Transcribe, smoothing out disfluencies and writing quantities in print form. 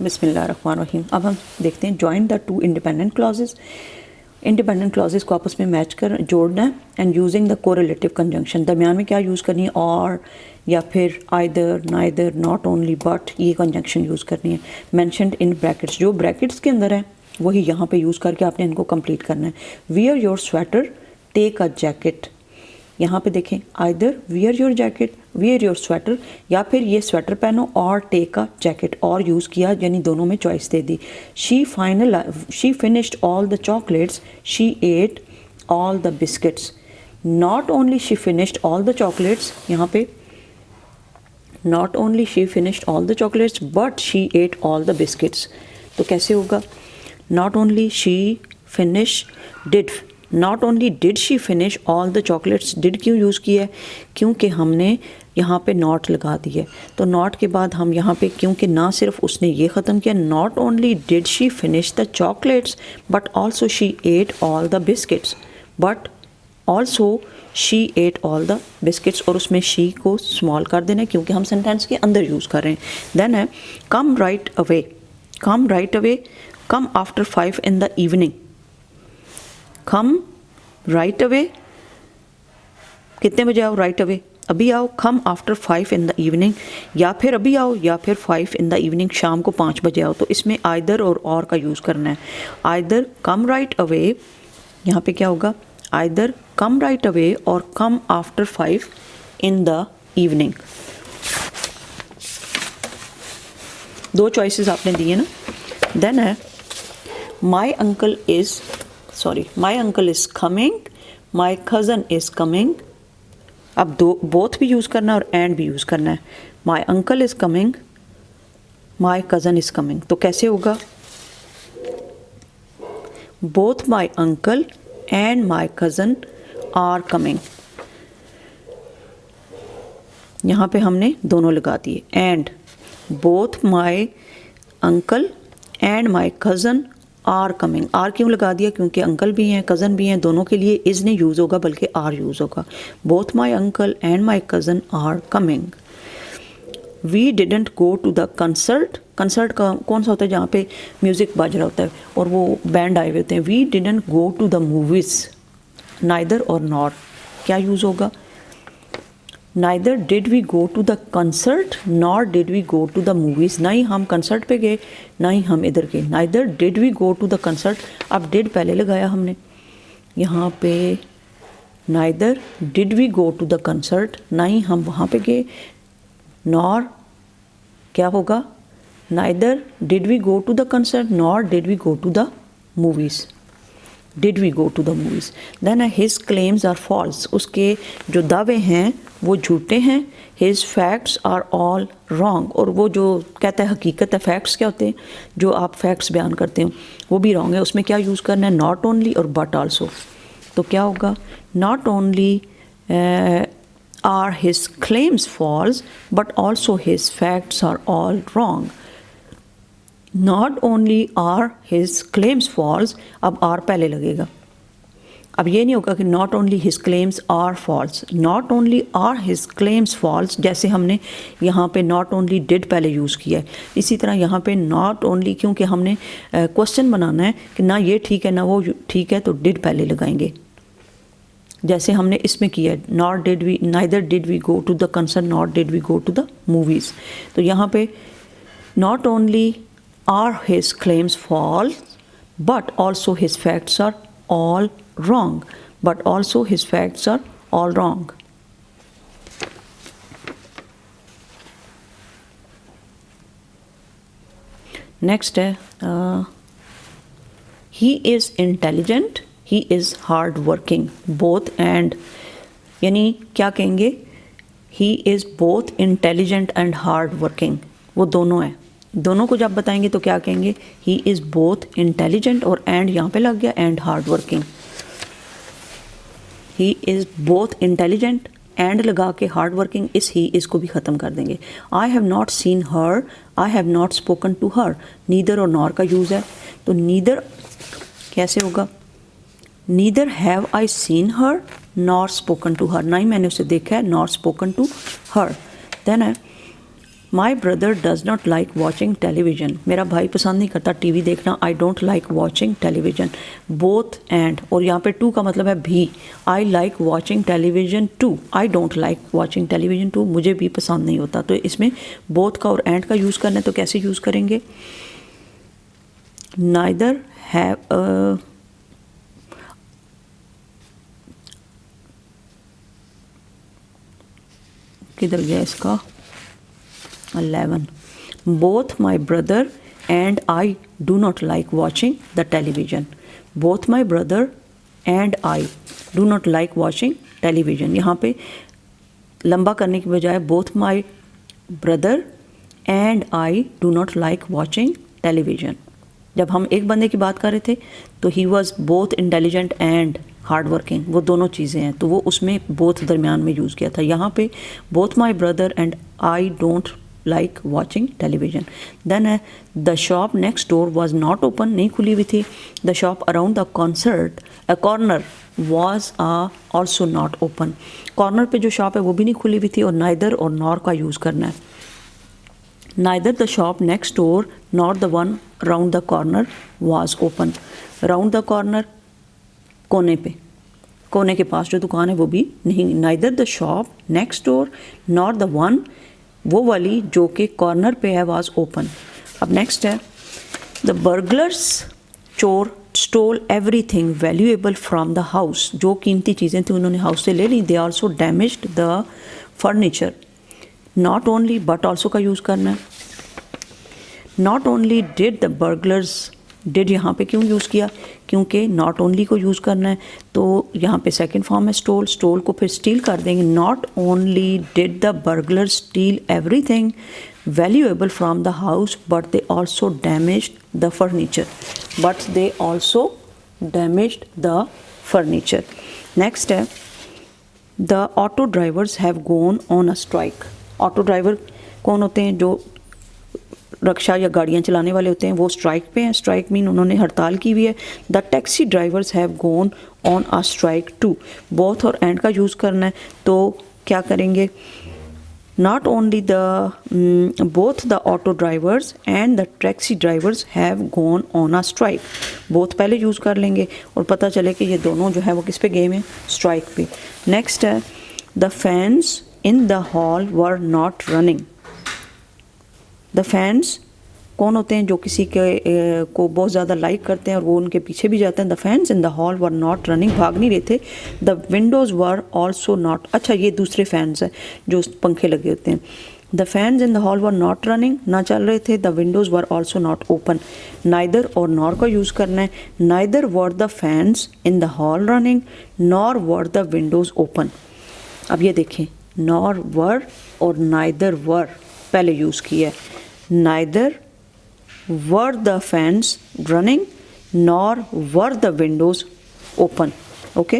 बिस्मिल्लाहिर्रहमानिर्रहीम। अब हम देखते हैं join the two independent clauses. Independent clauses को आपस में मैच कर जोड़ना है and using the correlative conjunction. दरमियान में क्या यूज़ करनी है, और या फिर either, neither, not only, but, ये कंजंक्शन यूज़ करनी है। मेंशन्ड इन ब्रैकेट्स, जो ब्रैकेट्स के अंदर है वही यहाँ पे यूज़ करके आपने इनको कंप्लीट करना है। Wear your sweater, take a jacket. यहाँ पे देखें, either wear your jacket, wear your sweater, या फिर ये स्वेटर पहनो और टेक अ जैकेट, और यूज़ किया, यानी दोनों में चॉइस दे दी। She finished all the chocolates, she ate all the biscuits. Not only she finished all the chocolates, यहाँ पे not only she finished all the chocolates but she ate all the biscuits. तो कैसे होगा, not only she finish did, not only did she finish all the chocolates. Did क्यों use किया है, क्योंकि हमने यहाँ पे नॉट लगा दी है। तो नॉट के बाद हम यहाँ पे, क्योंकि ना सिर्फ उसने ये ख़त्म किया, not only did she finish the chocolates but also she ate all the biscuits, but also she ate all the biscuits, और उसमें शी को स्मॉल कर देना है क्योंकि हम सेंटेंस के अंदर यूज़ कर रहे हैं। देन है come right away, come right away, come after 5 in the evening। Come right away, कितने बजे आओ, राइट अवे, अभी आओ। Come after 5 in the evening, या फिर अभी आओ या फिर 5 in the evening, शाम को 5 बजे आओ। तो इसमें आइदर और का यूज़ करना है। आइदर कम राइट अवे, यहाँ पे क्या होगा, आइदर कम राइट अवे और कम आफ्टर 5 in the evening। दो चॉइसेस आपने दिए ना। देन है my uncle is coming, my cousin is coming. अब दो, बोथ भी यूज़ करना है और एंड भी यूज़ करना है। My uncle is coming, my cousin is coming. तो कैसे होगा, both my uncle and my cousin are coming. यहाँ पे हमने दोनों लगा दिए, and both my uncle and my cousin are coming. Are क्यों लगा दिया, क्योंकि अंकल भी हैं, कज़न भी हैं, दोनों के लिए इज़ नहीं यूज़ होगा बल्कि आर यूज़ होगा। Both my uncle and my cousin are coming. We didn't go to the concert. Concert का कौन सा होता है, जहाँ पे म्यूज़िक बज रहा होता है और वो बैंड आए हुए होते हैं। We didn't go to the movies, neither और नॉर क्या यूज़ होगा, neither did we go to the concert nor did we go to the movies. ना ही हम कंसर्ट पे गए ना ही हम इधर गए। Neither did we go to the concert, अब डिड पहले लगाया हमने यहाँ पे। Neither did we go to the concert, ना ही हम वहाँ पे गए, नॉर क्या होगा, neither did we go to the concert nor did we go to the movies, did we go to the movies. Then his claims are false, उसके जो दावे हैं वो झूठे हैं। His facts are all wrong, और वो जो कहता है हकीकत है, फैक्ट्स क्या होते हैं, जो आप फैक्ट्स बयान करते हो वो भी रॉन्ग है। उसमें क्या यूज़ करना है, नॉट ओनली और बट आल्सो। तो क्या होगा, not only are his claims false but also his facts are all wrong. Not only are his claims false, अब आर पहले लगेगा। अब ये नहीं होगा कि not only his claims are false, not only are his claims false, जैसे हमने यहाँ पे नॉट ओनली डिड पहले यूज़ किया है। इसी तरह यहाँ पे नॉट ओनली, क्योंकि हमने क्वेश्चन बनाना है कि ना ये ठीक है ना वो ठीक है, तो डिड पहले लगाएंगे, जैसे हमने इसमें किया है। Not did we, neither did we go to the concert not did we go to the movies. तो यहाँ पे not only are his claims false but also his facts are all wrong, but also his facts are all wrong. Next है he is intelligent, he is hard working, both and, यानी क्या कहेंगे, he is both intelligent and hard working, वो दोनों है। दोनों को जब बताएंगे तो क्या कहेंगे, ही इज़ बोथ इंटेलिजेंट, और एंड यहाँ पे लग गया, and hard working. He is both intelligent, and लगा के हार्ड वर्किंग, इस ही इसको भी ख़त्म कर देंगे। I have not seen her, I have not spoken to her, neither और नॉर का यूज़ है। तो नीदर कैसे होगा, neither have I seen her nor spoken to her, ना ही मैंने उसे देखा है, nor spoken to her. Then है my brother does not like watching television, मेरा भाई पसंद नहीं करता टीवी देखना। I don't like watching television. Both and, और यहाँ पे टू का मतलब है भी। I like watching television too, I don't like watching television too, मुझे भी पसंद नहीं होता। तो इसमें बोथ का और एंड का यूज़ करना है, तो कैसे यूज़ करेंगे? नाइदर हैव, किधर गया इसका 11, both my brother and I do not like watching the television. Both my brother and I do not like watching television. यहाँ पे लंबा करने की बजाय both my brother and I do not like watching television. जब हम एक बंदे की बात कर रहे थे तो he was both intelligent and hard working, वो दोनों चीज़ें हैं, तो वो उसमें बोथ दरमियान में यूज़ किया था। यहाँ पे both my brother and I don't like watching television. Then है the shop next door was not open, नहीं खुली हुई थी। The shop around the corner was also not open, corner पे जो शॉप है वो भी नहीं खुली हुई थी। और नाइदर और नॉर का यूज़ करना है। Neither the shop next door not the one around the corner was open. Around the corner, कोने पे, कोने के पास जो दुकान है वो भी नहीं। Neither the shop next door not the one, वो वाली जो कि कॉर्नर पे है, वाज ओपन। अब नेक्स्ट है द बर्गलर्स, चोर stole everything valuable from the house, जो कीमती चीज़ें थी उन्होंने हाउस से ले ली। They also damaged the furniture. Not only but also का यूज़ करना है। Not only did the burglars, did यहाँ पे क्यों यूज़ किया? क्योंकि नॉट ओनली को यूज़ करना है, तो यहाँ पे सेकंड फॉर्म है स्टोल, स्टोल को फिर स्टील कर देंगे। Not only did the burglar steal everything valuable from the house but they also damaged the furniture, but they also damaged the furniture. Next है the auto drivers have gone on a strike. Auto driver कौन होते हैं? जो rickshaw या गाड़ियाँ चलाने वाले होते हैं, वो स्ट्राइक पे हैं। स्ट्राइक मीन उन्होंने हड़ताल की हुई है। The taxi drivers have gone on a strike too, both और एंड का यूज़ करना है, तो क्या करेंगे? Not only the both the auto drivers and the taxi drivers have gone on a strike, both पहले यूज़ कर लेंगे और पता चले कि ये दोनों जो है वो किस पे गए हैं? स्ट्राइक पे। नेक्स्ट है the fans in the hall were not running. The fans कौन होते हैं? जो किसी के को बहुत ज़्यादा लाइक करते हैं और वो उनके पीछे भी जाते हैं। The fans in the hall were not running, भाग नहीं रहे थे। The Windows were also not, अच्छा ये दूसरे फैंस हैं जो पंखे लगे होते हैं। The fans in the hall were not running, ना चल रहे थे। The Windows were also not open. Neither और नॉर का यूज़ करना है। Neither were the fans in the hall running nor were the Windows open. अब ये देखें, नॉर वर और नाइदर वर पहले यूज़ किया है। Neither were the fans running nor were the windows open. Okay.